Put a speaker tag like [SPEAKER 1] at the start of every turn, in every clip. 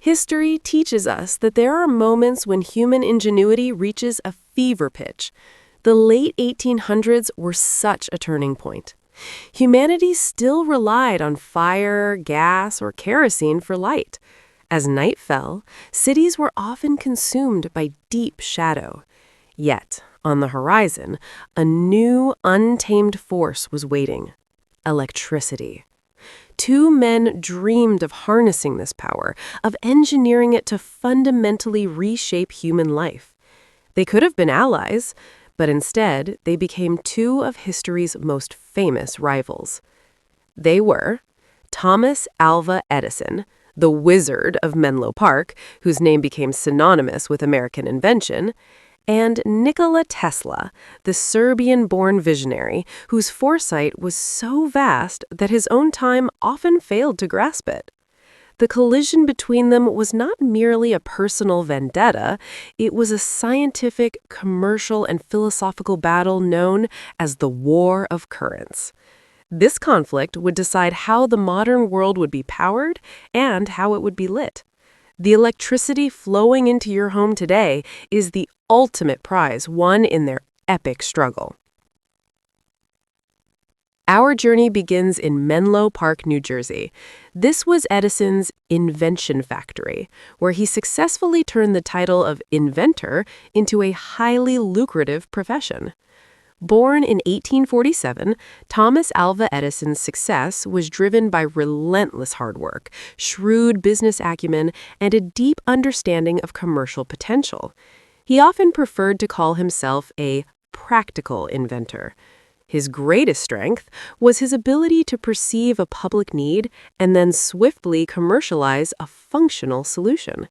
[SPEAKER 1] History teaches us that there are moments when human ingenuity reaches a fever pitch. The late 1800s were such a turning point. Humanity still relied on fire, gas, or kerosene for light. As night fell, cities were often consumed by deep shadow. Yet, on the horizon, a new, untamed force was waiting: electricity. Two men dreamed of harnessing this power, of engineering it to fundamentally reshape human life. They could have been allies, but instead they became two of history's most famous rivals. They were Thomas Alva Edison, the Wizard of Menlo Park, whose name became synonymous with American invention, and Nikola Tesla, the Serbian-born visionary whose foresight was so vast that his own time often failed to grasp it. The collision between them was not merely a personal vendetta, it was a scientific, commercial, and philosophical battle known as the War of Currents. This conflict would decide how the modern world would be powered and how it would be lit. The electricity flowing into your home today is the ultimate prize won in their epic struggle. Our journey begins in Menlo Park, New Jersey. This was Edison's invention factory, where he successfully turned the title of inventor into a highly lucrative profession. Born in 1847, Thomas Alva Edison's success was driven by relentless hard work, shrewd business acumen, and a deep understanding of commercial potential. He often preferred to call himself a practical inventor. His greatest strength was his ability to perceive a public need and then swiftly commercialize a functional solution.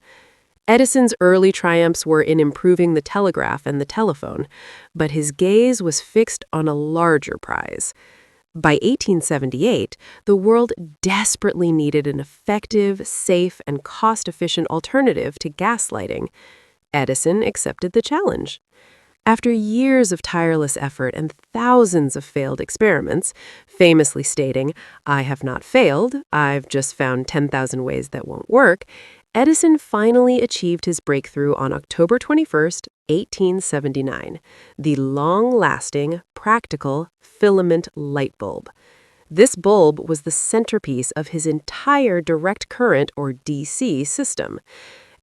[SPEAKER 1] Edison's early triumphs were in improving the telegraph and the telephone, but his gaze was fixed on a larger prize. By 1878, the world desperately needed an effective, safe, and cost-efficient alternative to gas lighting. Edison accepted the challenge. After years of tireless effort and thousands of failed experiments, famously stating, "I have not failed, I've just found 10,000 ways that won't work," Edison finally achieved his breakthrough on October 21st, 1879, the long-lasting, practical filament light bulb. This bulb was the centerpiece of his entire direct current, or DC, system.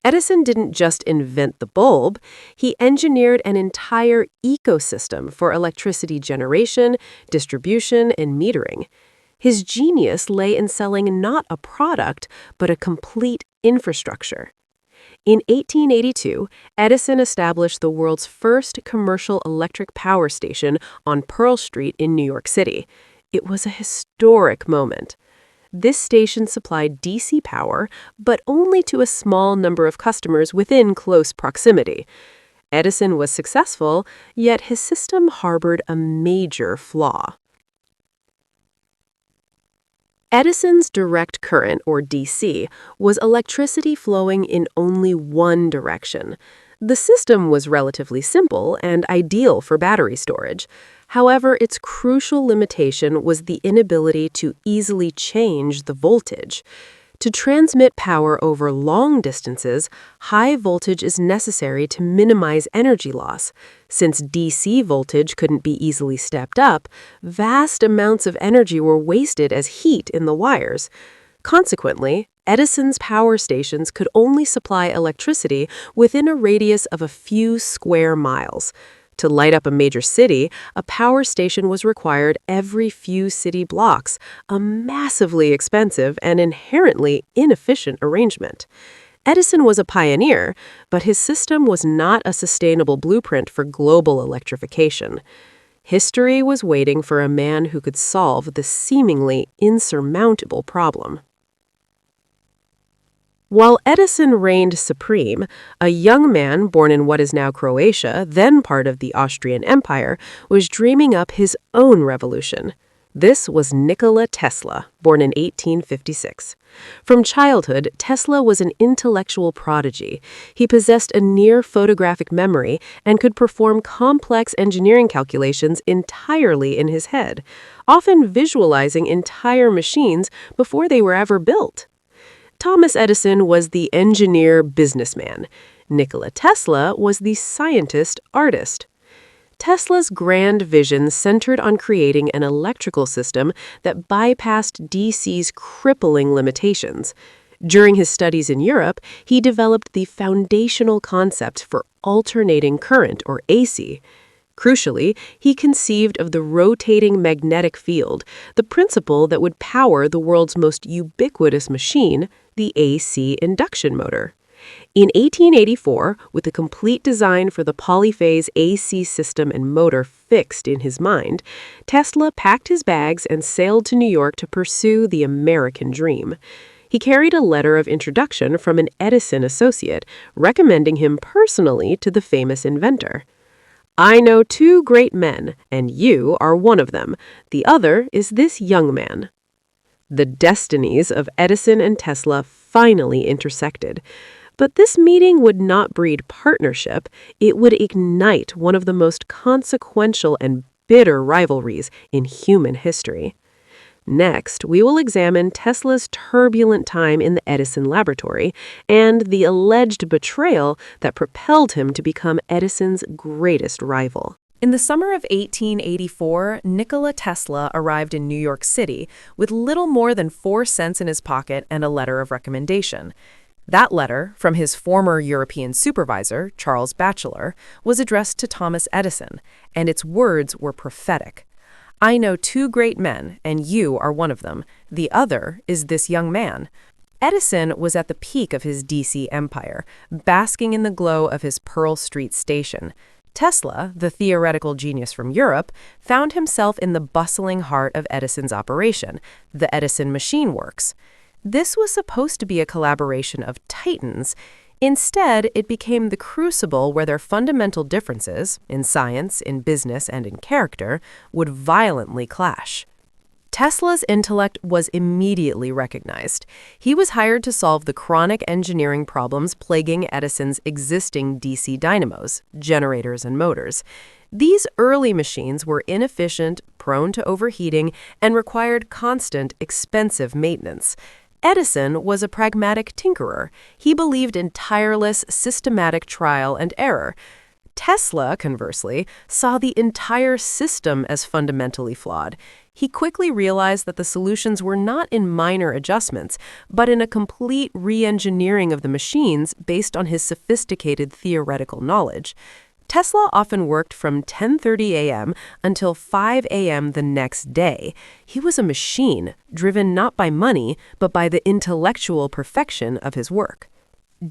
[SPEAKER 1] Edison didn't just invent the bulb, he engineered an entire ecosystem for electricity generation, distribution, and metering. His genius lay in selling not a product, but a complete infrastructure. In 1882, Edison established the world's first commercial electric power station on Pearl Street in New York City. It was a historic moment. This station supplied DC power, but only to a small number of customers within close proximity. Edison was successful, yet his system harbored a major flaw. Edison's direct current, or DC, was electricity flowing in only one direction. The system was relatively simple and ideal for battery storage. However, its crucial limitation was the inability to easily change the voltage. To transmit power over long distances, high voltage is necessary to minimize energy loss. Since DC voltage couldn't be easily stepped up, vast amounts of energy were wasted as heat in the wires. Consequently, Edison's power stations could only supply electricity within a radius of a few square miles. To light up a major city, a power station was required every few city blocks, a massively expensive and inherently inefficient arrangement. Edison was a pioneer, but his system was not a sustainable blueprint for global electrification. History was waiting for a man who could solve this seemingly insurmountable problem. While Edison reigned supreme, a young man born in what is now Croatia, then part of the Austrian Empire, was dreaming up his own revolution. This was Nikola Tesla, born in 1856. From childhood, Tesla was an intellectual prodigy. He possessed a near-photographic memory and could perform complex engineering calculations entirely in his head, often visualizing entire machines before they were ever built. Thomas Edison was the engineer-businessman. Nikola Tesla was the scientist-artist. Tesla's grand vision centered on creating an electrical system that bypassed DC's crippling limitations. During his studies in Europe, he developed the foundational concept for alternating current, or AC. Crucially, he conceived of the rotating magnetic field, the principle that would power the world's most ubiquitous machine, the AC induction motor. In 1884, with a complete design for the polyphase AC system and motor fixed in his mind, Tesla packed his bags and sailed to New York to pursue the American dream. He carried a letter of introduction from an Edison associate, recommending him personally to the famous inventor. "I know two great men, and you are one of them. The other is this young man." The destinies of Edison and Tesla finally intersected. But this meeting would not breed partnership. It would ignite one of the most consequential and bitter rivalries in human history. Next, we will examine Tesla's turbulent time in the Edison laboratory and the alleged betrayal that propelled him to become Edison's greatest rival.
[SPEAKER 2] In the summer of 1884, Nikola Tesla arrived in New York City with little more than 4 cents in his pocket and a letter of recommendation. That letter, from his former European supervisor, Charles Batchelor, was addressed to Thomas Edison, and its words were prophetic. "I know two great men, and you are one of them. The other is this young man." Edison was at the peak of his DC empire, basking in the glow of his Pearl Street station. Tesla, the theoretical genius from Europe, found himself in the bustling heart of Edison's operation, the Edison Machine Works. This was supposed to be a collaboration of titans. Instead, it became the crucible where their fundamental differences, in science, in business, and in character, would violently clash. Tesla's intellect was immediately recognized. He was hired to solve the chronic engineering problems plaguing Edison's existing DC dynamos, generators, and motors. These early machines were inefficient, prone to overheating, and required constant, expensive maintenance. Edison was a pragmatic tinkerer. He believed in tireless, systematic trial and error. Tesla, conversely, saw the entire system as fundamentally flawed. He quickly realized that the solutions were not in minor adjustments, but in a complete re-engineering of the machines based on his sophisticated theoretical knowledge. Tesla often worked from 10:30 a.m. until 5 a.m. the next day. He was a machine, driven not by money, but by the intellectual perfection of his work.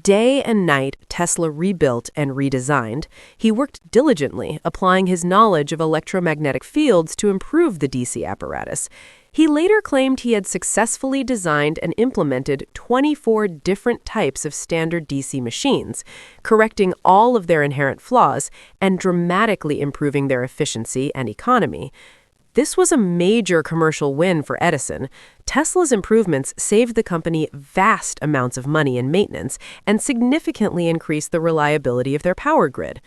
[SPEAKER 2] Day and night, Tesla rebuilt and redesigned. He worked diligently, applying his knowledge of electromagnetic fields to improve the DC apparatus. He later claimed he had successfully designed and implemented 24 different types of standard DC machines, correcting all of their inherent flaws and dramatically improving their efficiency and economy. This was a major commercial win for Edison. Tesla's improvements saved the company vast amounts of money in maintenance and significantly increased the reliability of their power grid.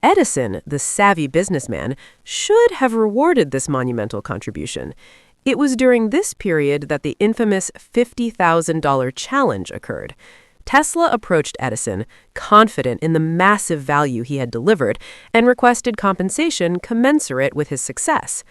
[SPEAKER 2] Edison, the savvy businessman, should have rewarded this monumental contribution. It was during this period that the infamous $50,000 challenge occurred. Tesla approached Edison, confident in the massive value he had delivered, and requested compensation commensurate with his success.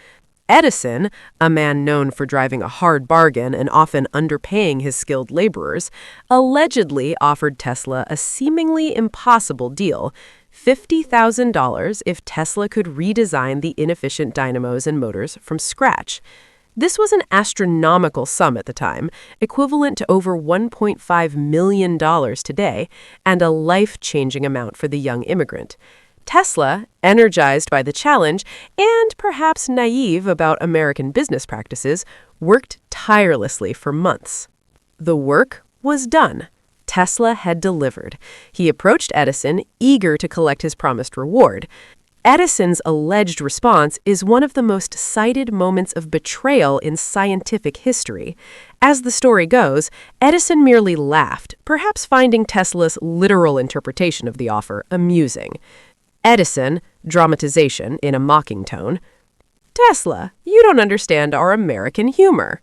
[SPEAKER 2] Edison, a man known for driving a hard bargain and often underpaying his skilled laborers, allegedly offered Tesla a seemingly impossible deal: $50,000 if Tesla could redesign the inefficient dynamos and motors from scratch. This was an astronomical sum at the time, equivalent to over $1.5 million today, and a life-changing amount for the young immigrant. Tesla, energized by the challenge and perhaps naive about American business practices, worked tirelessly for months. The work was done. Tesla had delivered. He approached Edison, eager to collect his promised reward. Edison's alleged response is one of the most cited moments of betrayal in scientific history. As the story goes, Edison merely laughed, perhaps finding Tesla's literal interpretation of the offer amusing. Edison, dramatization in a mocking tone: "Tesla, you don't understand our American humor."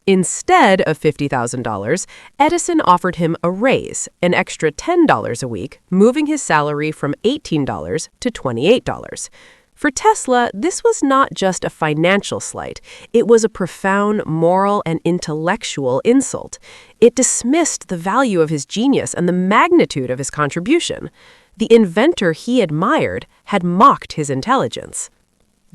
[SPEAKER 1] Instead of $50,000, Edison offered him a raise, an extra $10 a week, moving his salary from $18 to $28. For Tesla, this was not just a financial slight. It was a profound moral and intellectual insult. It dismissed the value of his genius and the magnitude of his contribution. The inventor he admired had mocked his intelligence.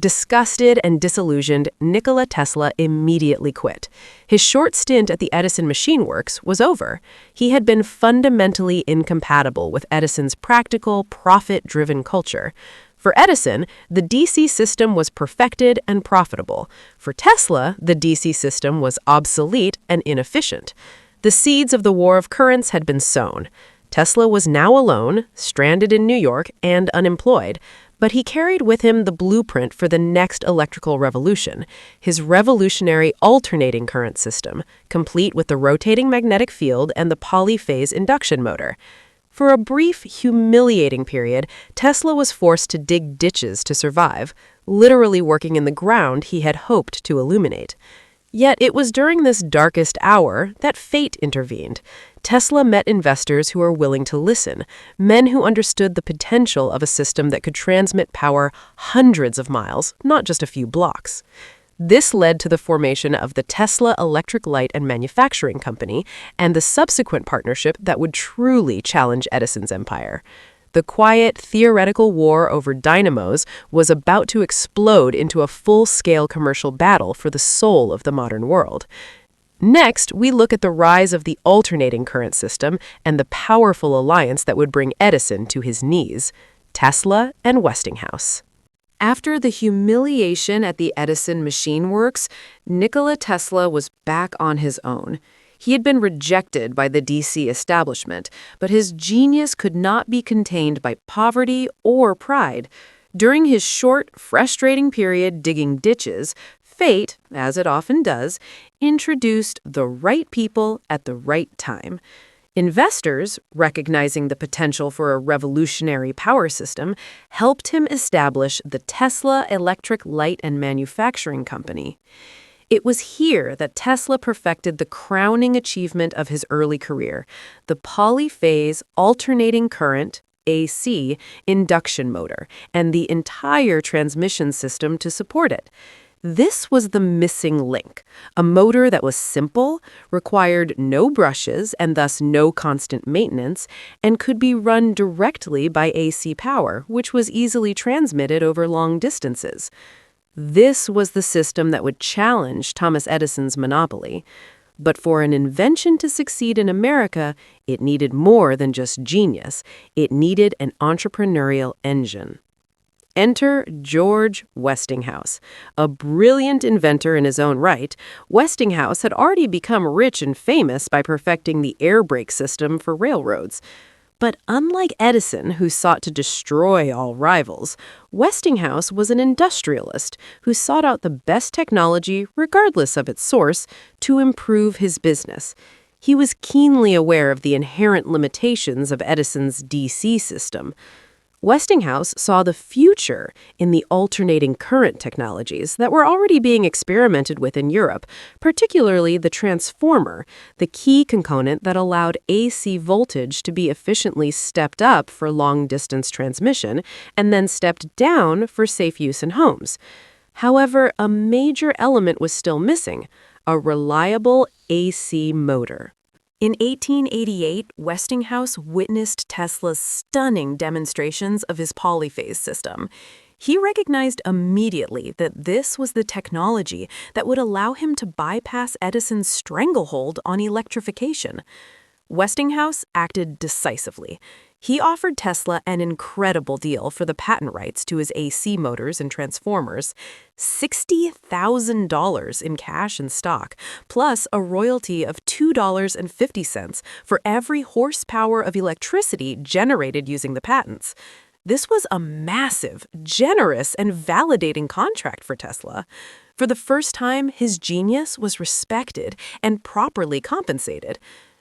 [SPEAKER 1] Disgusted and disillusioned, Nikola Tesla immediately quit. His short stint at the Edison Machine Works was over. He had been fundamentally incompatible with Edison's practical, profit-driven culture. For Edison, the DC system was perfected and profitable. For Tesla, the DC system was obsolete and inefficient. The seeds of the war of currents had been sown. Tesla was now alone, stranded in New York, and unemployed. But he carried with him the blueprint for the next electrical revolution, his revolutionary alternating current system, complete with the rotating magnetic field and the polyphase induction motor. For a brief, humiliating period, Tesla was forced to dig ditches to survive, literally working in the ground he had hoped to illuminate. Yet it was during this darkest hour that fate intervened. Tesla met investors who were willing to listen, men who understood the potential of a system that could transmit power hundreds of miles, not just a few blocks. This led to the formation of the Tesla Electric Light and Manufacturing Company and the subsequent partnership that would truly challenge Edison's empire. The quiet, theoretical war over dynamos was about to explode into a full-scale commercial battle for the soul of the modern world. Next, we look at the rise of the alternating current system and the powerful alliance that would bring Edison to his knees: Tesla and Westinghouse. After the humiliation at the Edison Machine Works, Nikola Tesla was back on his own. He had been rejected by the DC establishment, but his genius could not be contained by poverty or pride. During his short, frustrating period digging ditches, fate, as it often does, introduced the right people at the right time. Investors, recognizing the potential for a revolutionary power system, helped him establish the Tesla Electric Light and Manufacturing Company. It was here that Tesla perfected the crowning achievement of his early career, the polyphase alternating current, AC, induction motor, and the entire transmission system to support it. This was the missing link, a motor that was simple, required no brushes and thus no constant maintenance, and could be run directly by AC power, which was easily transmitted over long distances. This was the system that would challenge Thomas Edison's monopoly. But for an invention to succeed in America, it needed more than just genius. It needed an entrepreneurial engine. Enter George Westinghouse. A brilliant inventor in his own right, Westinghouse had already become rich and famous by perfecting the air brake system for railroads. But unlike Edison, who sought to destroy all rivals, Westinghouse was an industrialist who sought out the best technology, regardless of its source, to improve his business. He was keenly aware of the inherent limitations of Edison's DC system. Westinghouse saw the future in the alternating current technologies that were already being experimented with in Europe, particularly the transformer, the key component that allowed AC voltage to be efficiently stepped up for long-distance transmission and then stepped down for safe use in homes. However, a major element was still missing: a reliable AC motor. In 1888, Westinghouse witnessed Tesla's stunning demonstrations of his polyphase system. He recognized immediately that this was the technology that would allow him to bypass Edison's stranglehold on electrification. Westinghouse acted decisively. He offered Tesla an incredible deal for the patent rights to his AC motors and transformers: $60,000 in cash and stock, plus a royalty of $2.50 for every horsepower of electricity generated using the patents. This was a massive, generous, and validating contract for Tesla. For the first time, his genius was respected and properly compensated.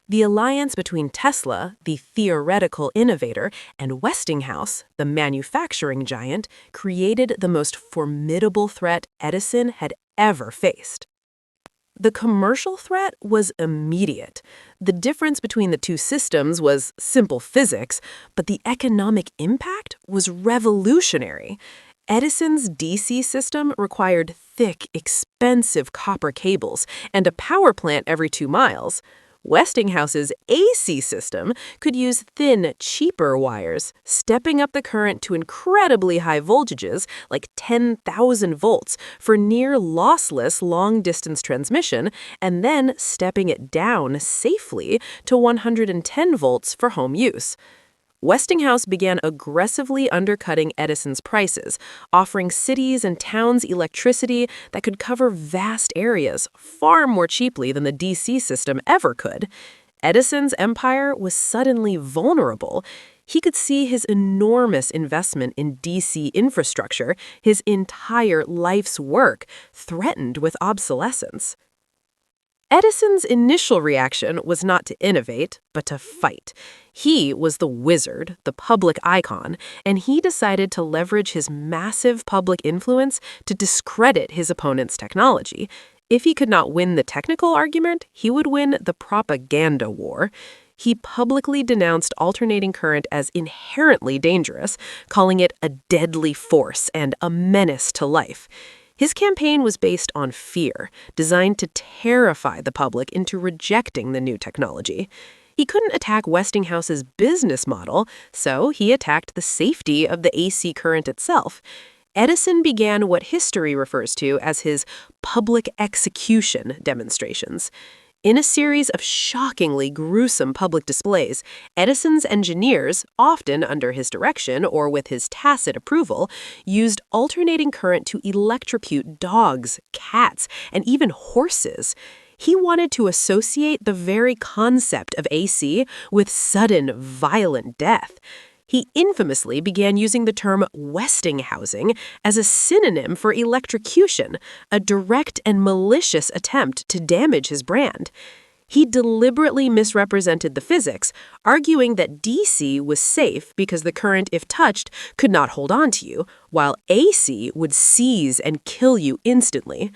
[SPEAKER 1] The alliance between Tesla, the theoretical innovator, and Westinghouse, the manufacturing giant, created the most formidable threat Edison had ever faced. The commercial threat was immediate. The difference between the two systems was simple physics, but the economic impact was revolutionary. Edison's DC system required thick, expensive copper cables and a power plant every 2 miles. Westinghouse's AC system could use thin, cheaper wires, stepping up the current to incredibly high voltages, like 10,000 volts, for near lossless long-distance transmission, and then stepping it down safely to 110 volts for home use. Westinghouse began aggressively undercutting Edison's prices, offering cities and towns electricity that could cover vast areas far more cheaply than the DC system ever could. Edison's empire was suddenly vulnerable. He could see his enormous investment in DC infrastructure, his entire life's work, threatened with obsolescence. Edison's initial reaction was not to innovate, but to fight. He was the wizard, the public icon, and he decided to leverage his massive public influence to discredit his opponent's technology. If he could not win the technical argument, he would win the propaganda war. He publicly denounced alternating current as inherently dangerous, calling it a deadly force and a menace to life. His campaign was based on fear, designed to terrify the public into rejecting the new technology. He couldn't attack Westinghouse's business model, so he attacked the safety of the AC current itself. Edison began what history refers to as his public execution demonstrations. In a series of shockingly gruesome public displays, Edison's engineers, often under his direction or with his tacit approval, used alternating current to electrocute dogs, cats, and even horses. He wanted to associate the very concept of AC with sudden, violent death. He infamously began using the term Westinghousing as a synonym for electrocution, a direct and malicious attempt to damage his brand. He deliberately misrepresented the physics, arguing that DC was safe because the current, if touched, could not hold on to you, while AC would seize and kill you instantly.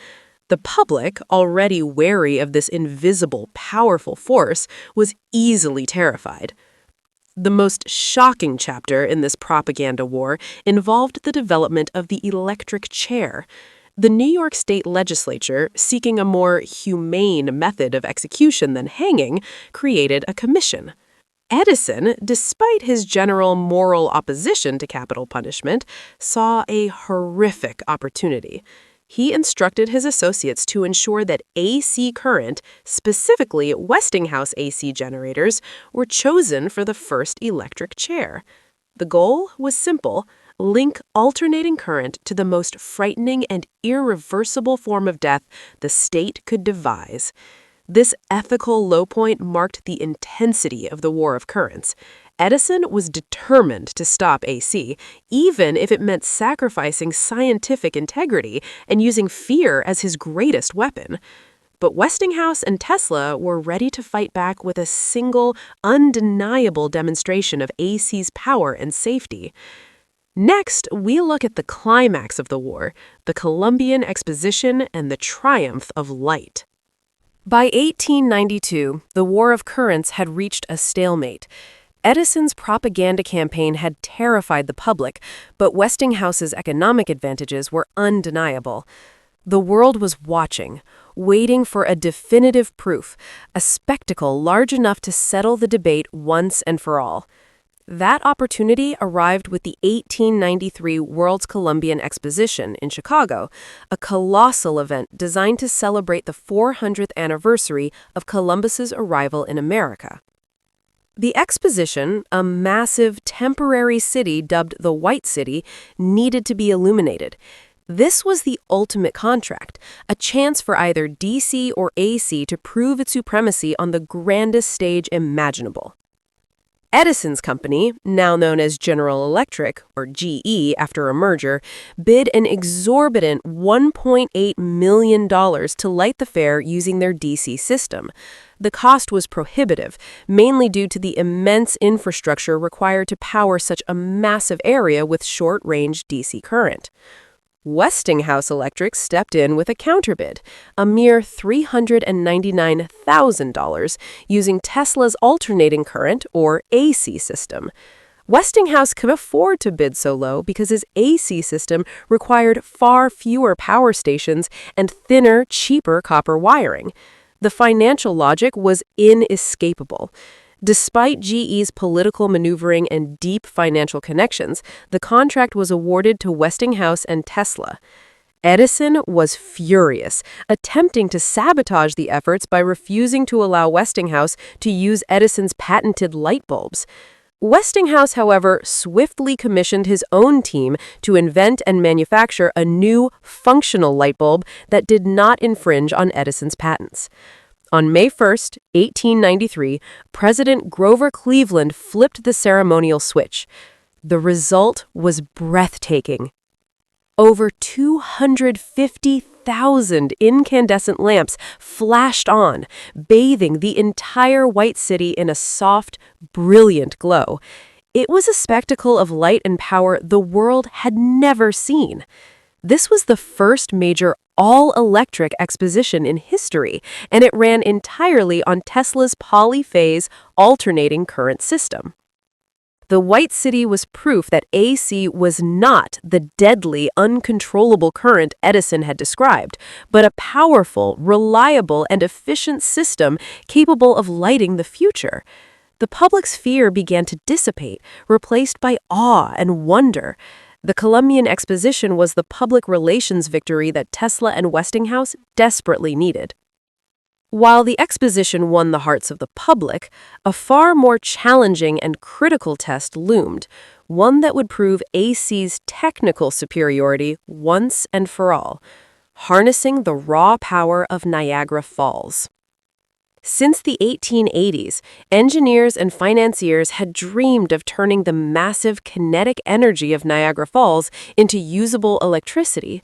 [SPEAKER 1] The public, already wary of this invisible, powerful force, was easily terrified. The most shocking chapter in this propaganda war involved the development of the electric chair. The New York State Legislature, seeking a more humane method of execution than hanging, created a commission. Edison, despite his general moral opposition to capital punishment, saw a horrific opportunity. He instructed his associates to ensure that AC current, specifically Westinghouse AC generators, were chosen for the first electric chair. The goal was simple: link alternating current to the most frightening and irreversible form of death the state could devise. This ethical low point marked the intensity of the war of currents. Edison was determined to stop AC, even if it meant sacrificing scientific integrity and using fear as his greatest weapon. But Westinghouse and Tesla were ready to fight back with a single, undeniable demonstration of AC's power and safety. Next, we look at the climax of the war, the Columbian Exposition and the triumph of light. By 1892, the War of Currents had reached a stalemate. Edison's propaganda campaign had terrified the public, but Westinghouse's economic advantages were undeniable. The world was watching, waiting for a definitive proof, a spectacle large enough to settle the debate once and for all. That opportunity arrived with the 1893 World's Columbian Exposition in Chicago, a colossal event designed to celebrate the 400th anniversary of Columbus's arrival in America. The exposition, a massive temporary city dubbed the White City, needed to be illuminated. This was the ultimate contract, a chance for either DC or AC to prove its supremacy on the grandest stage imaginable. Edison's company, now known as General Electric, or GE after a merger, bid an exorbitant $1.8 million to light the fair using their DC system. The cost was prohibitive, mainly due to the immense infrastructure required to power such a massive area with short-range DC current. Westinghouse Electric stepped in with a counterbid, a mere $399,000, using Tesla's alternating current, or AC system. Westinghouse could afford to bid so low because his AC system required far fewer power stations and thinner, cheaper copper wiring. The financial logic was inescapable. Despite GE's political maneuvering and deep financial connections, the contract was awarded to Westinghouse and Tesla. Edison was furious, attempting to sabotage the efforts by refusing to allow Westinghouse to use Edison's patented light bulbs. Westinghouse, however, swiftly commissioned his own team to invent and manufacture a new, functional light bulb that did not infringe on Edison's patents. On May 1, 1893, President Grover Cleveland flipped the ceremonial switch. The result was breathtaking. Over 250,000 incandescent lamps flashed on, bathing the entire White City in a soft, brilliant glow. It was a spectacle of light and power the world had never seen. This was the first major all-electric exposition in history, and it ran entirely on Tesla's polyphase alternating current system. The White City was proof that AC was not the deadly, uncontrollable current Edison had described, but a powerful, reliable, and efficient system capable of lighting the future. The public's fear began to dissipate, replaced by awe and wonder. The Columbian Exposition was the public relations victory that Tesla and Westinghouse desperately needed. While the exposition won the hearts of the public, a far more challenging and critical test loomed, one that would prove AC's technical superiority once and for all: harnessing the raw power of Niagara Falls. Since the 1880s, engineers and financiers had dreamed of turning the massive kinetic energy of Niagara Falls into usable electricity.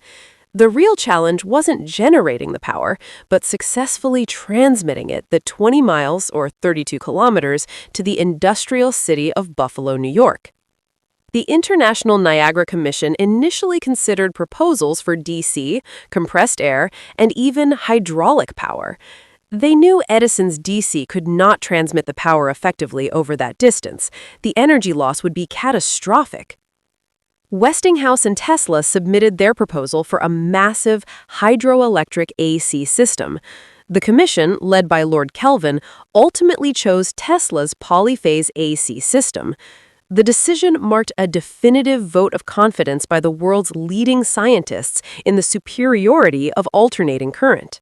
[SPEAKER 1] The real challenge wasn't generating the power, but successfully transmitting it the 20 miles, or 32 kilometers, to the industrial city of Buffalo, New York. The International Niagara Commission initially considered proposals for DC, compressed air, and even hydraulic power. They knew Edison's DC could not transmit the power effectively over that distance. The energy loss would be catastrophic. Westinghouse and Tesla submitted their proposal for a massive hydroelectric AC system. The commission, led by Lord Kelvin, ultimately chose Tesla's polyphase AC system. The decision marked a definitive vote of confidence by the world's leading scientists in the superiority of alternating current.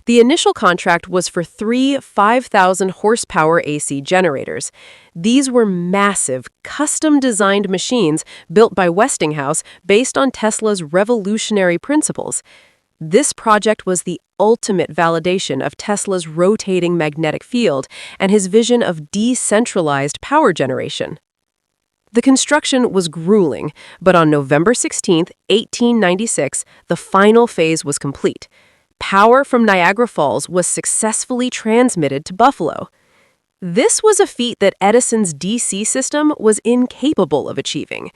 [SPEAKER 1] The initial contract was for 3 5,000-horsepower AC generators. These were massive, custom-designed machines built by Westinghouse based on Tesla's revolutionary principles. This project was the ultimate validation of Tesla's rotating magnetic field and his vision of decentralized power generation. The construction was grueling, but on November 16, 1896, the final phase was complete. Power from Niagara Falls was successfully transmitted to Buffalo. This was a feat that Edison's DC system was incapable of achieving.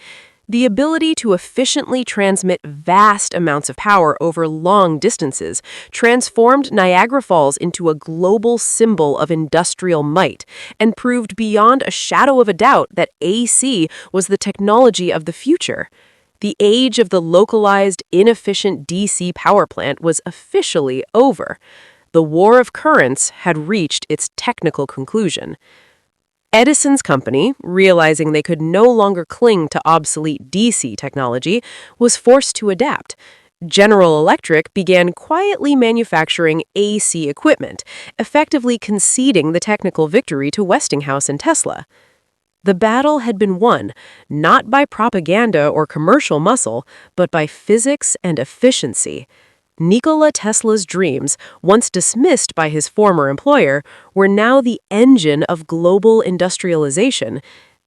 [SPEAKER 1] The ability to efficiently transmit vast amounts of power over long distances transformed Niagara Falls into a global symbol of industrial might and proved beyond a shadow of a doubt that AC was the technology of the future. The age of the localized, inefficient DC power plant was officially over. The war of currents had reached its technical conclusion. Edison's company, realizing they could no longer cling to obsolete DC technology, was forced to adapt. General Electric began quietly manufacturing AC equipment, effectively conceding the technical victory to Westinghouse and Tesla. The battle had been won, not by propaganda or commercial muscle, but by physics and efficiency. Nikola Tesla's dreams, once dismissed by his former employer, were now the engine of global industrialization.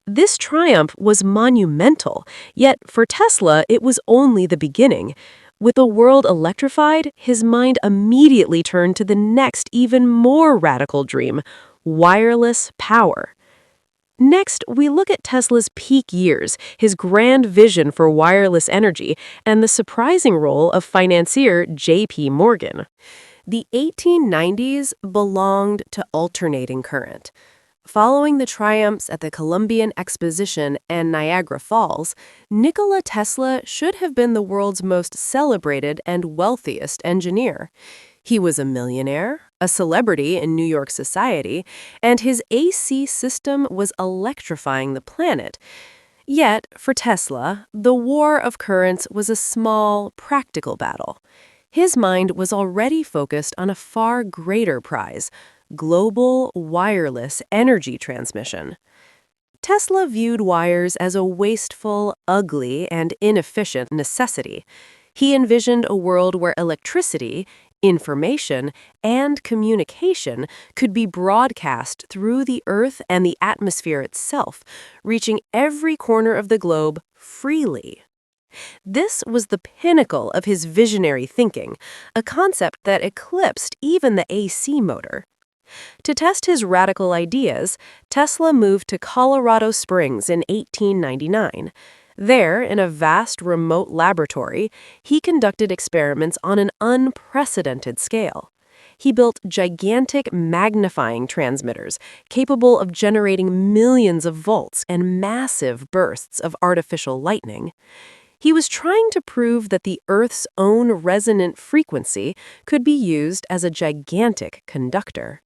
[SPEAKER 1] This triumph was monumental, yet for Tesla it was only the beginning. With the world electrified, his mind immediately turned to the next, even more radical dream: wireless power. Next, we look at Tesla's peak years, his grand vision for wireless energy, and the surprising role of financier J.P. Morgan. The 1890s belonged to alternating current. Following the triumphs at the Columbian Exposition and Niagara Falls, Nikola Tesla should have been the world's most celebrated and wealthiest engineer. He was a millionaire, a celebrity in New York society, and his AC system was electrifying the planet. Yet, for Tesla, the war of currents was a small, practical battle. His mind was already focused on a far greater prize: global wireless energy transmission. Tesla viewed wires as a wasteful, ugly, and inefficient necessity. He envisioned a world where electricity, information, and communication could be broadcast through the Earth and the atmosphere itself, reaching every corner of the globe freely. This was the pinnacle of his visionary thinking, a concept that eclipsed even the AC motor. To test his radical ideas, Tesla moved to Colorado Springs in 1899. There, in a vast remote laboratory, he conducted experiments on an unprecedented scale. He built gigantic magnifying transmitters capable of generating millions of volts and massive bursts of artificial lightning. He was trying to prove that the Earth's own resonant frequency could be used as a gigantic conductor.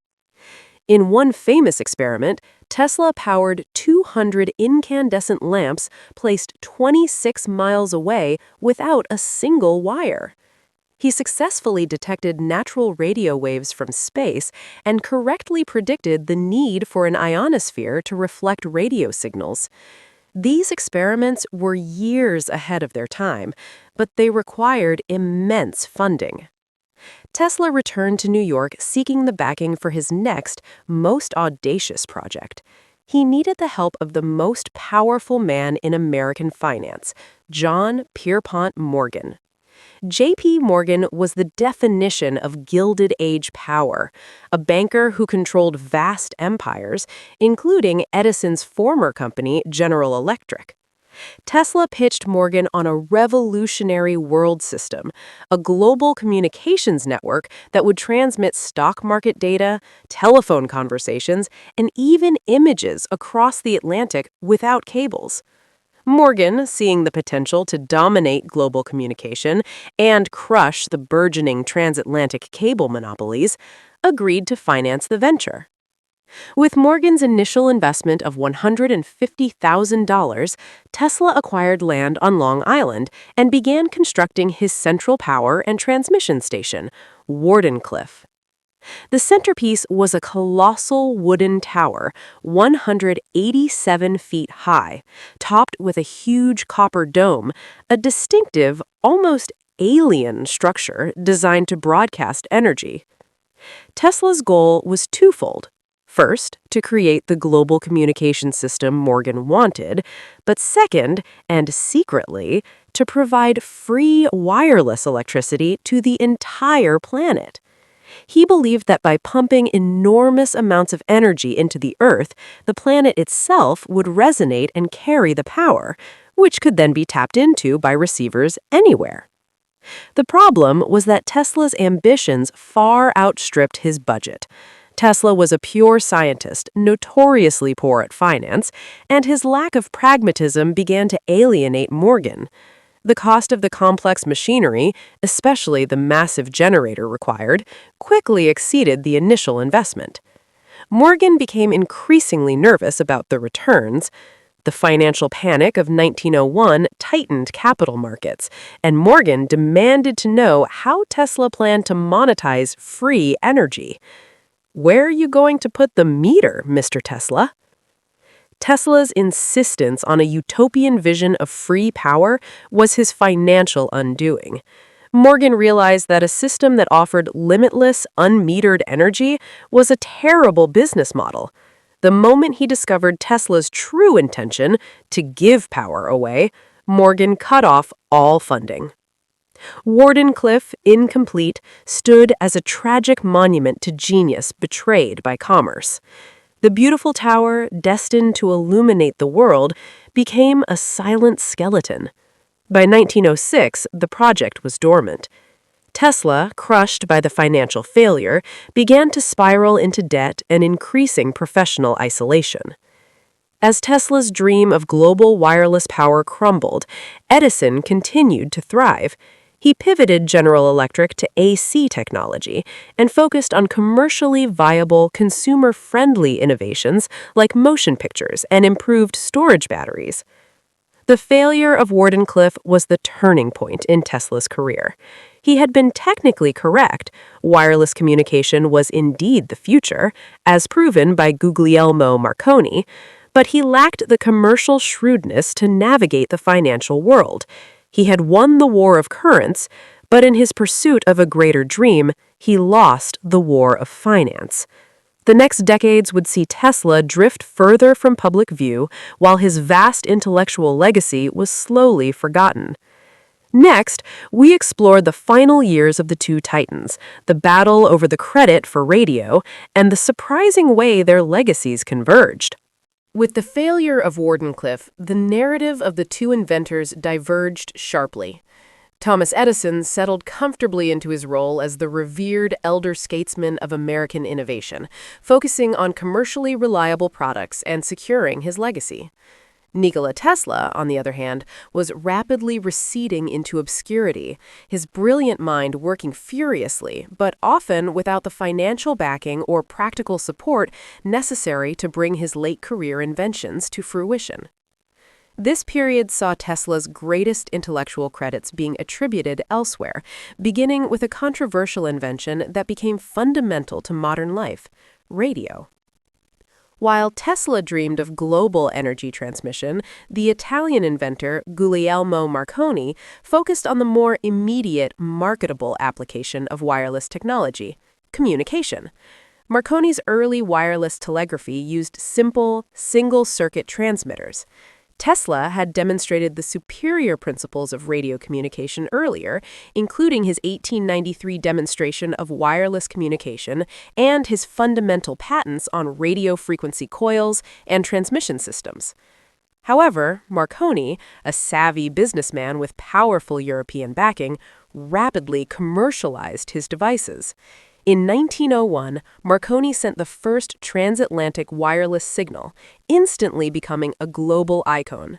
[SPEAKER 1] In one famous experiment, Tesla powered 200 incandescent lamps placed 26 miles away without a single wire. He successfully detected natural radio waves from space and correctly predicted the need for an ionosphere to reflect radio signals. These experiments were years ahead of their time, but they required immense funding. Tesla returned to New York seeking the backing for his next, most audacious project. He needed the help of the most powerful man in American finance, John Pierpont Morgan. J.P. Morgan was the definition of Gilded Age power, a banker who controlled vast empires, including Edison's former company, General Electric. Tesla pitched Morgan on a revolutionary world system, a global communications network that would transmit stock market data, telephone conversations, and even images across the Atlantic without cables. Morgan, seeing the potential to dominate global communication and crush the burgeoning transatlantic cable monopolies, agreed to finance the venture. With Morgan's initial investment of $150,000, Tesla acquired land on Long Island and began constructing his central power and transmission station, Wardenclyffe. The centerpiece was a colossal wooden tower, 187 feet high, topped with a huge copper dome, a distinctive, almost alien structure designed to broadcast energy. Tesla's goal was twofold. First, to create the global communication system Morgan wanted, but second, and secretly, to provide free wireless electricity to the entire planet. He believed that by pumping enormous amounts of energy into the Earth, the planet itself would resonate and carry the power, which could then be tapped into by receivers anywhere. The problem was that Tesla's ambitions far outstripped his budget. Tesla was a pure scientist, notoriously poor at finance, and his lack of pragmatism began to alienate Morgan. The cost of the complex machinery, especially the massive generator required, quickly exceeded the initial investment. Morgan became increasingly nervous about the returns. The financial panic of 1901 tightened capital markets, and Morgan demanded to know how Tesla planned to monetize free energy. "Where are you going to put the meter, Mr. Tesla?" Tesla's insistence on a utopian vision of free power was his financial undoing. Morgan realized that a system that offered limitless, unmetered energy was a terrible business model. The moment he discovered Tesla's true intention, to give power away, Morgan cut off all funding. Wardenclyffe, incomplete, stood as a tragic monument to genius betrayed by commerce. The beautiful tower, destined to illuminate the world, became a silent skeleton. By 1906, the project was dormant. Tesla, crushed by the financial failure, began to spiral into debt and increasing professional isolation. As Tesla's dream of global wireless power crumbled, Edison continued to thrive. He pivoted General Electric to AC technology and focused on commercially viable, consumer-friendly innovations like motion pictures and improved storage batteries. The failure of Wardenclyffe was the turning point in Tesla's career. He had been technically correct. Wireless communication was indeed the future, as proven by Guglielmo Marconi, but he lacked the commercial shrewdness to navigate the financial world. He had won the war of currents, but in his pursuit of a greater dream, he lost the war of finance. The next decades would see Tesla drift further from public view, while his vast intellectual legacy was slowly forgotten. Next, we explore the final years of the two titans, the battle over the credit for radio, and the surprising way their legacies converged.
[SPEAKER 2] With the failure of Wardenclyffe, the narrative of the two inventors diverged sharply. Thomas Edison settled comfortably into his role as the revered elder statesman of American innovation, focusing on commercially reliable products and securing his legacy. Nikola Tesla, on the other hand, was rapidly receding into obscurity, his brilliant mind working furiously, but often without the financial backing or practical support necessary to bring his late career inventions to fruition. This period saw Tesla's greatest intellectual credits being attributed elsewhere, beginning with a controversial invention that became fundamental to modern life: radio. While Tesla dreamed of global energy transmission, the Italian inventor Guglielmo Marconi focused on the more immediate, marketable application of wireless technology: communication. Marconi's early wireless telegraphy used simple, single-circuit transmitters. Tesla had demonstrated the superior principles of radio communication earlier, including his 1893 demonstration of wireless communication and his fundamental patents on radio frequency coils and transmission systems. However, Marconi, a savvy businessman with powerful European backing, rapidly commercialized his devices. In 1901, Marconi sent the first transatlantic wireless signal, instantly becoming a global icon.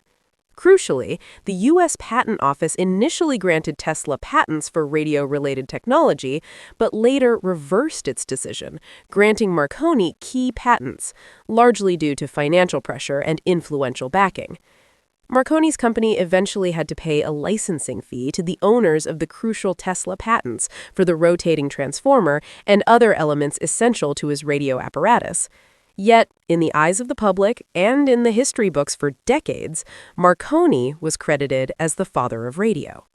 [SPEAKER 2] Crucially, the U.S. Patent Office initially granted Tesla patents for radio-related technology, but later reversed its decision, granting Marconi key patents, largely due to financial pressure and influential backing. Marconi's company eventually had to pay a licensing fee to the owners of the crucial Tesla patents for the rotating transformer and other elements essential to his radio apparatus. Yet, in the eyes of the public and in the history books for decades, Marconi was credited as the father of radio.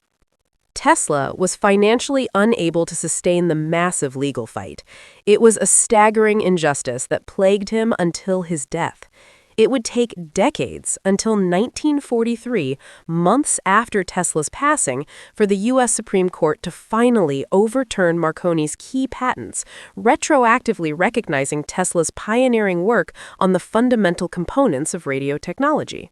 [SPEAKER 2] Tesla was financially unable to sustain the massive legal fight. It was a staggering injustice that plagued him until his death. It would take decades, until 1943, months after Tesla's passing, for the U.S. Supreme Court to finally overturn Marconi's key patents, retroactively recognizing Tesla's pioneering work on the fundamental components of radio technology.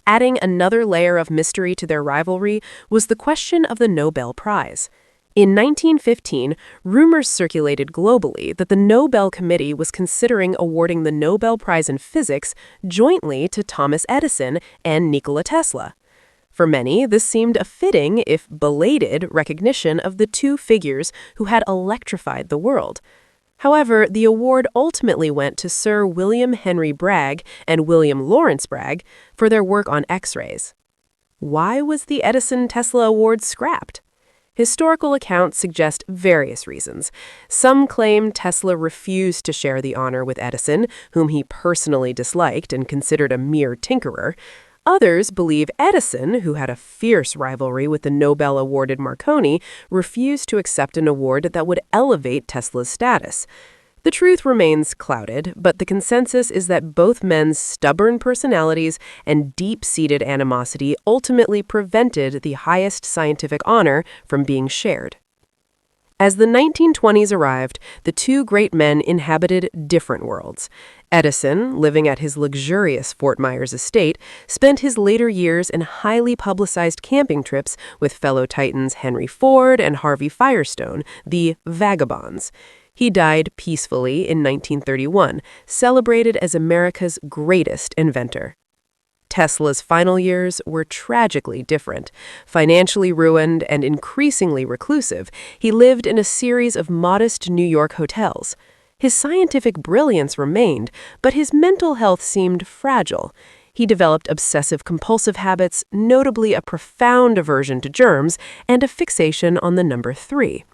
[SPEAKER 2] Adding another layer of mystery to their rivalry was the question of the Nobel Prize. In 1915, rumors circulated globally that the Nobel Committee was considering awarding the Nobel Prize in Physics jointly to Thomas Edison and Nikola Tesla. For many, this seemed a fitting, if belated, recognition of the two figures who had electrified the world. However, the award ultimately went to Sir William Henry Bragg and William Lawrence Bragg for their work on X-rays. Why was the Edison-Tesla award scrapped? Historical accounts suggest various reasons. Some claim Tesla refused to share the honor with Edison, whom he personally disliked and considered a mere tinkerer. Others believe Edison, who had a fierce rivalry with the Nobel-awarded Marconi, refused to accept an award that would elevate Tesla's status. The truth remains clouded, but the consensus is that both men's stubborn personalities and deep-seated animosity ultimately prevented the highest scientific honor from being shared.
[SPEAKER 1] As the 1920s arrived, the two great men inhabited different worlds. Edison, living at his luxurious Fort Myers estate, spent his later years in highly publicized camping trips with fellow titans Henry Ford and Harvey Firestone, the Vagabonds. He died peacefully in 1931, celebrated as America's greatest inventor. Tesla's final years were tragically different. Financially ruined and increasingly reclusive, he lived in a series of modest New York hotels. His scientific brilliance remained, but his mental health seemed fragile. He developed obsessive-compulsive habits, notably a profound aversion to germs and a fixation on the number 3.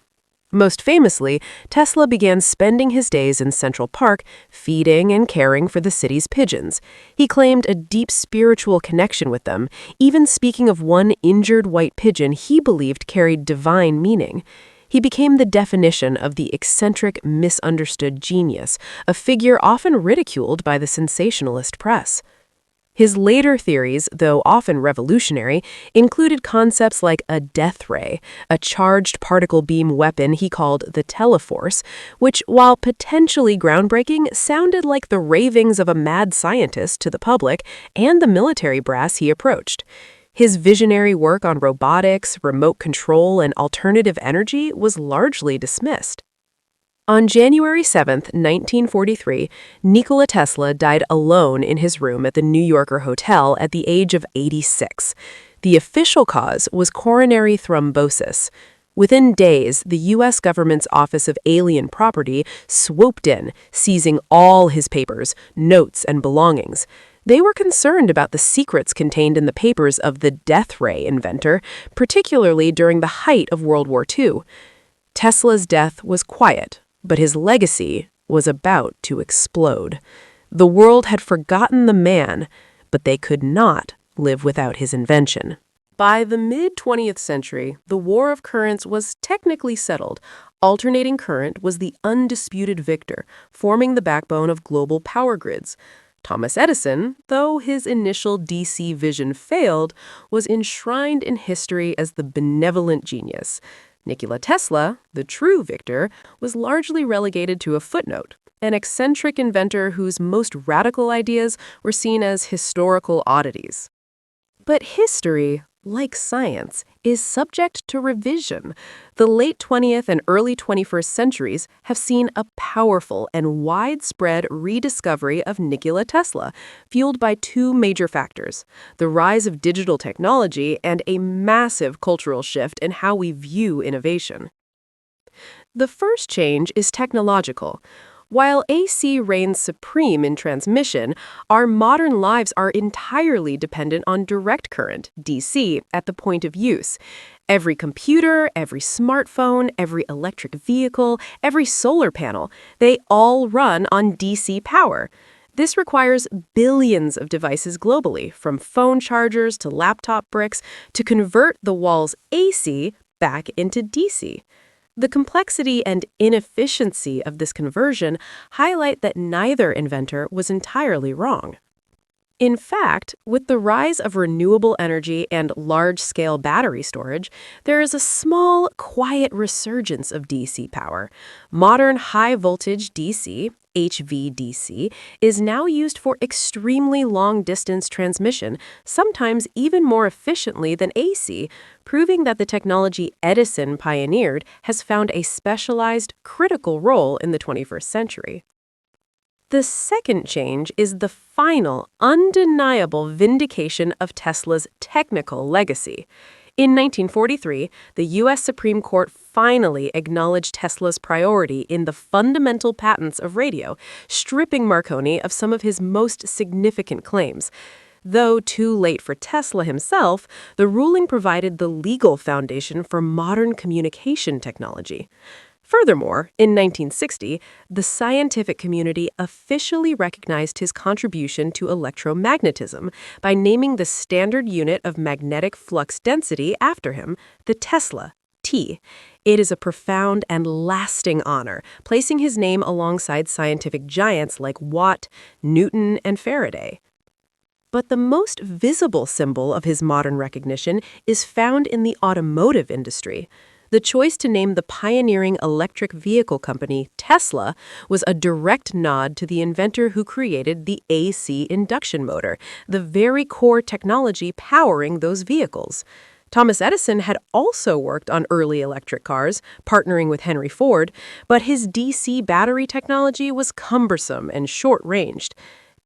[SPEAKER 1] Most famously, Tesla began spending his days in Central Park feeding and caring for the city's pigeons. He claimed a deep spiritual connection with them, even speaking of one injured white pigeon he believed carried divine meaning. He became the definition of the eccentric, misunderstood genius, a figure often ridiculed by the sensationalist press. His later theories, though often revolutionary, included concepts like a death ray, a charged particle beam weapon he called the teleforce, which, while potentially groundbreaking, sounded like the ravings of a mad scientist to the public and the military brass he approached. His visionary work on robotics, remote control, and alternative energy was largely dismissed. On January 7, 1943, Nikola Tesla died alone in his room at the New Yorker Hotel at the age of 86. The official cause was coronary thrombosis. Within days, the U.S. government's Office of Alien Property swooped in, seizing all his papers, notes, and belongings. They were concerned about the secrets contained in the papers of the death ray inventor, particularly during the height of World War II. Tesla's death was quiet, but his legacy was about to explode. The world had forgotten the man, but they could not live without his invention. By the mid-20th century, the war of currents was technically settled. Alternating current was the undisputed victor, forming the backbone of global power grids. Thomas Edison, though his initial DC vision failed, was enshrined in history as the benevolent genius. Nikola Tesla, the true victor, was largely relegated to a footnote, an eccentric inventor whose most radical ideas were seen as historical oddities. But history, like science, is subject to revision. The late 20th and early 21st centuries have seen a powerful and widespread rediscovery of Nikola Tesla, fueled by two major factors: the rise of digital technology and a massive cultural shift in how we view innovation. The first change is technological. While AC reigns supreme in transmission, our modern lives are entirely dependent on direct current, DC, at the point of use. Every computer, every smartphone, every electric vehicle, every solar panel, they all run on DC power. This requires billions of devices globally, from phone chargers to laptop bricks, to convert the wall's AC back into DC. The complexity and inefficiency of this conversion highlight that neither inventor was entirely wrong. In fact, with the rise of renewable energy and large-scale battery storage, there is a small, quiet resurgence of DC power. Modern high-voltage DC, HVDC, is now used for extremely long-distance transmission, sometimes even more efficiently than AC, proving that the technology Edison pioneered has found a specialized, critical role in the 21st century. The second change is the final, undeniable vindication of Tesla's technical legacy. In 1943, the U.S. Supreme Court finally acknowledged Tesla's priority in the fundamental patents of radio, stripping Marconi of some of his most significant claims. Though too late for Tesla himself, the ruling provided the legal foundation for modern communication technology. Furthermore, in 1960, the scientific community officially recognized his contribution to electromagnetism by naming the standard unit of magnetic flux density after him, the Tesla, T. It is a profound and lasting honor, placing his name alongside scientific giants like Watt, Newton, and Faraday. But the most visible symbol of his modern recognition is found in the automotive industry. The choice to name the pioneering electric vehicle company Tesla was a direct nod to the inventor who created the AC induction motor, the very core technology powering those vehicles. Thomas Edison had also worked on early electric cars, partnering with Henry Ford, but his DC battery technology was cumbersome and short-ranged.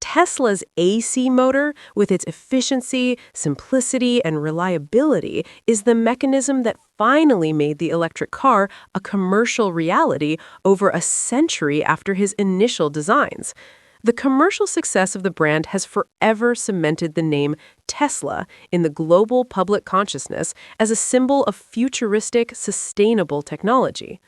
[SPEAKER 1] Tesla's AC motor, with its efficiency, simplicity, and reliability, is the mechanism that finally made the electric car a commercial reality over a century after his initial designs. The commercial success of the brand has forever cemented the name Tesla in the global public consciousness as a symbol of futuristic, sustainable technology.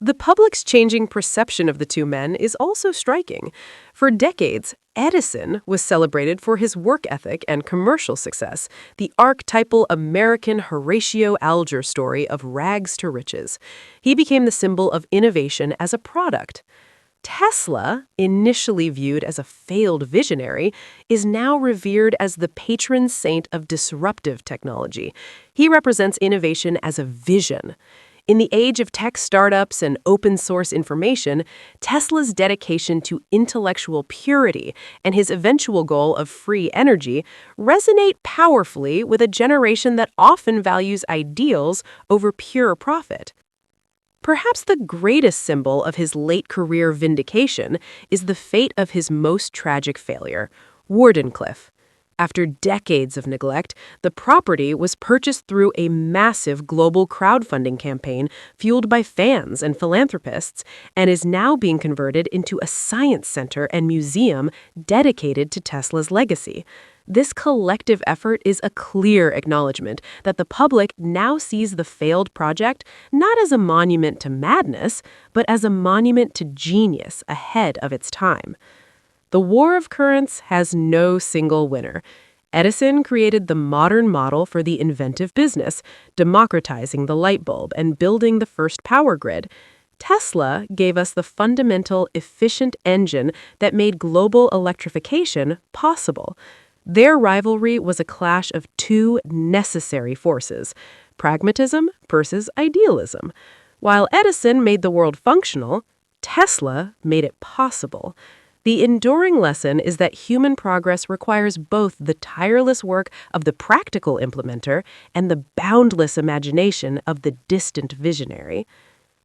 [SPEAKER 1] The public's changing perception of the two men is also striking. For decades, Edison was celebrated for his work ethic and commercial success, the archetypal American Horatio Alger story of rags to riches. He became the symbol of innovation as a product. Tesla, initially viewed as a failed visionary, is now revered as the patron saint of disruptive technology. He represents innovation as a vision. In the age of tech startups and open-source information, Tesla's dedication to intellectual purity and his eventual goal of free energy resonate powerfully with a generation that often values ideals over pure profit. Perhaps the greatest symbol of his late career vindication is the fate of his most tragic failure, Wardenclyffe. After decades of neglect, the property was purchased through a massive global crowdfunding campaign fueled by fans and philanthropists and is now being converted into a science center and museum dedicated to Tesla's legacy. This collective effort is a clear acknowledgement that the public now sees the failed project not as a monument to madness, but as a monument to genius ahead of its time. The war of currents has no single winner. Edison created the modern model for the inventive business, democratizing the light bulb and building the first power grid. Tesla gave us the fundamental, efficient engine that made global electrification possible. Their rivalry was a clash of two necessary forces, pragmatism versus idealism. While Edison made the world functional, Tesla made it possible. The enduring lesson is that human progress requires both the tireless work of the practical implementer and the boundless imagination of the distant visionary.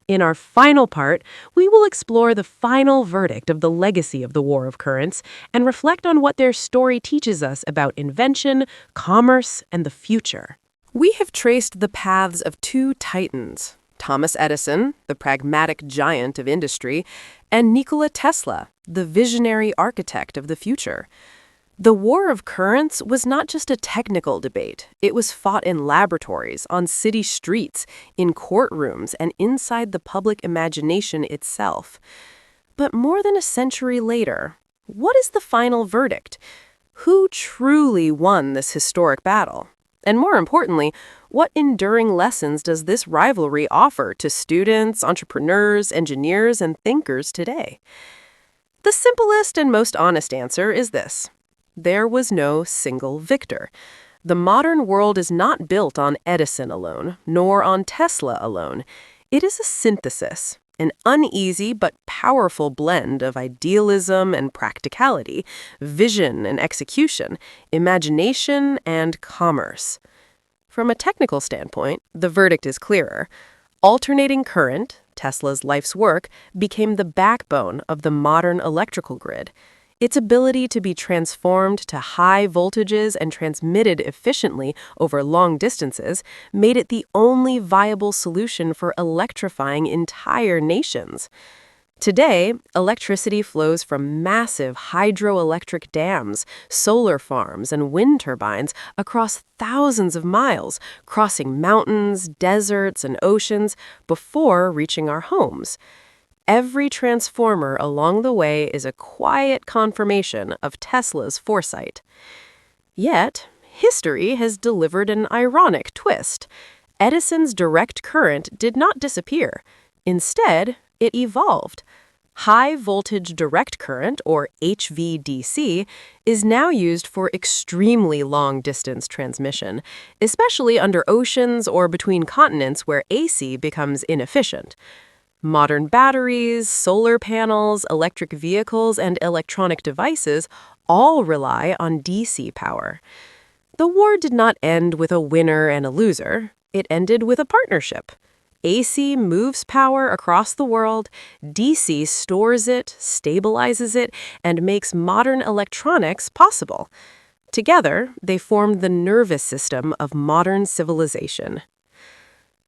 [SPEAKER 1] In our final part, we will explore the final verdict of the legacy of the War of Currents and reflect on what their story teaches us about invention, commerce, and the future. We have traced the paths of two titans, Thomas Edison, the pragmatic giant of industry, and Nikola Tesla, the visionary architect of the future. The War of Currents was not just a technical debate. It was fought in laboratories, on city streets, in courtrooms, and inside the public imagination itself. But more than a century later, what is the final verdict? Who truly won this historic battle? And more importantly, what enduring lessons does this rivalry offer to students, entrepreneurs, engineers, and thinkers today? The simplest and most honest answer is this: there was no single victor. The modern world is not built on Edison alone, nor on Tesla alone. It is a synthesis, an uneasy but powerful blend of idealism and practicality, vision and execution, imagination and commerce. From a technical standpoint, the verdict is clearer. Alternating current, Tesla's life's work, became the backbone of the modern electrical grid. Its ability to be transformed to high voltages and transmitted efficiently over long distances made it the only viable solution for electrifying entire nations. Today, electricity flows from massive hydroelectric dams, solar farms, and wind turbines across thousands of miles, crossing mountains, deserts, and oceans before reaching our homes. Every transformer along the way is a quiet confirmation of Tesla's foresight. Yet, history has delivered an ironic twist. Edison's direct current did not disappear. Instead, it evolved. High voltage direct current, or HVDC, is now used for extremely long distance transmission, especially under oceans or between continents where AC becomes inefficient. Modern batteries, solar panels, electric vehicles, and electronic devices all rely on DC power. The war did not end with a winner and a loser. It ended with a partnership. AC moves power across the world, DC stores it, stabilizes it, and makes modern electronics possible. Together, they formed the nervous system of modern civilization.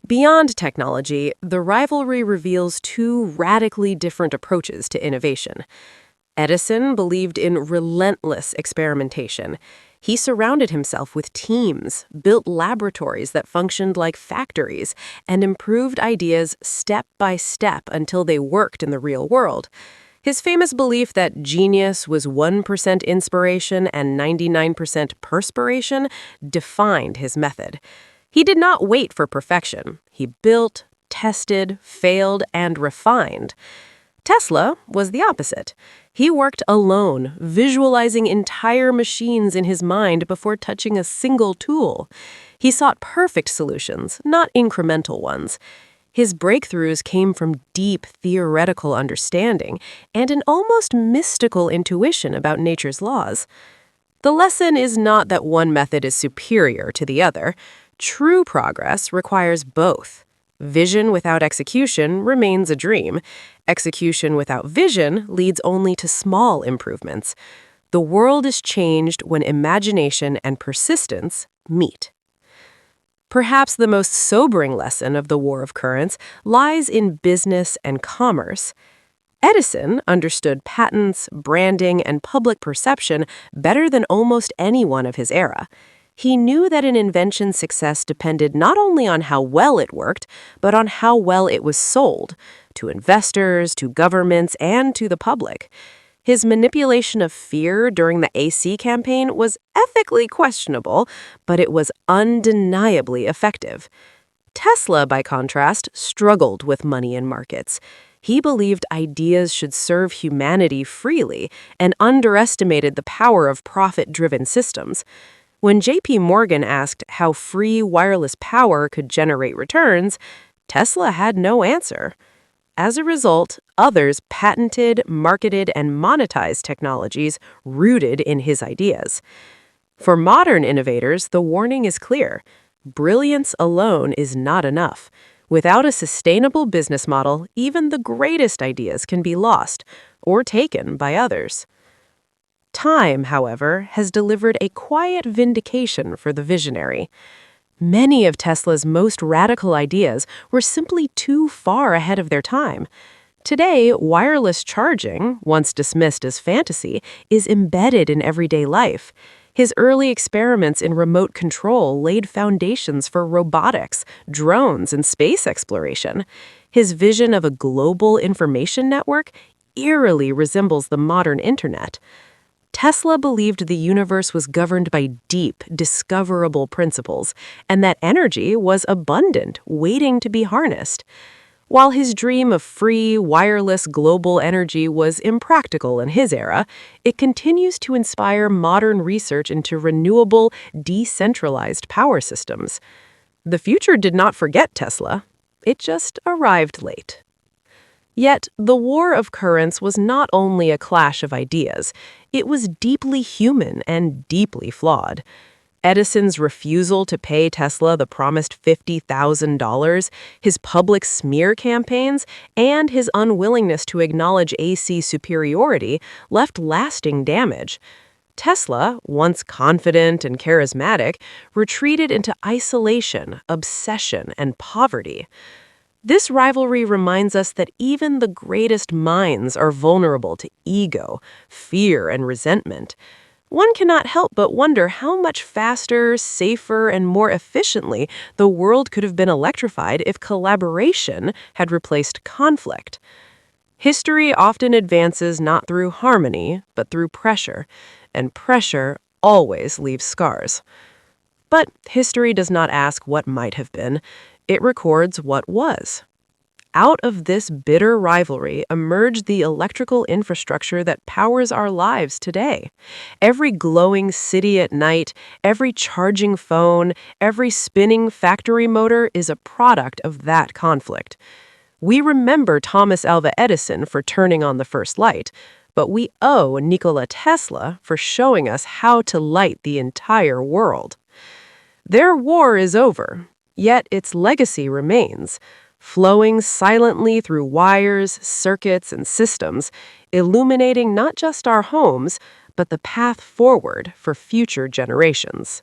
[SPEAKER 1] Beyond technology, the rivalry reveals two radically different approaches to innovation. Edison believed in relentless experimentation. He surrounded himself with teams, built laboratories that functioned like factories, and improved ideas step by step until they worked in the real world. His famous belief that genius was 1% inspiration and 99% perspiration defined his method. He did not wait for perfection. He built, tested, failed, and refined. Tesla was the opposite. He worked alone, visualizing entire machines in his mind before touching a single tool. He sought perfect solutions, not incremental ones. His breakthroughs came from deep theoretical understanding and an almost mystical intuition about nature's laws. The lesson is not that one method is superior to the other. True progress requires both. Vision without execution remains a dream. Execution without vision leads only to small improvements. The world is changed when imagination and persistence meet. Perhaps the most sobering lesson of the War of Currents lies in business and commerce. Edison understood patents, branding, and public perception better than almost anyone of his era. He knew that an invention's success depended not only on how well it worked, but on how well it was sold to investors, to governments, and to the public. His manipulation of fear during the AC campaign was ethically questionable, but it was undeniably effective. Tesla, by contrast, struggled with money and markets. He believed ideas should serve humanity freely and underestimated the power of profit-driven systems. When J.P. Morgan asked how free wireless power could generate returns, Tesla had no answer. As a result, others patented, marketed, and monetized technologies rooted in his ideas. For modern innovators, the warning is clear. Brilliance alone is not enough. Without a sustainable business model, even the greatest ideas can be lost or taken by others. Time, however, has delivered a quiet vindication for the visionary. Many of Tesla's most radical ideas were simply too far ahead of their time. Today, wireless charging, once dismissed as fantasy, is embedded in everyday life. His early experiments in remote control laid foundations for robotics, drones, and space exploration. His vision of a global information network eerily resembles the modern internet. Tesla believed the universe was governed by deep, discoverable principles, and that energy was abundant, waiting to be harnessed. While his dream of free, wireless global energy was impractical in his era, it continues to inspire modern research into renewable, decentralized power systems. The future did not forget Tesla. It just arrived late. Yet, the War of Currents was not only a clash of ideas, it was deeply human and deeply flawed. Edison's refusal to pay Tesla the promised $50,000, his public smear campaigns, and his unwillingness to acknowledge AC superiority left lasting damage. Tesla, once confident and charismatic, retreated into isolation, obsession, and poverty. This rivalry reminds us that even the greatest minds are vulnerable to ego, fear, and resentment. One cannot help but wonder how much faster, safer, and more efficiently the world could have been electrified if collaboration had replaced conflict. History often advances not through harmony, but through pressure, and pressure always leaves scars. But history does not ask what might have been. It records what was. Out of this bitter rivalry emerged the electrical infrastructure that powers our lives today. Every glowing city at night, every charging phone, every spinning factory motor is a product of that conflict. We remember Thomas Alva Edison for turning on the first light, but we owe Nikola Tesla for showing us how to light the entire world. Their war is over, yet its legacy remains, flowing silently through wires, circuits, and systems, illuminating not just our homes, but the path forward for future generations.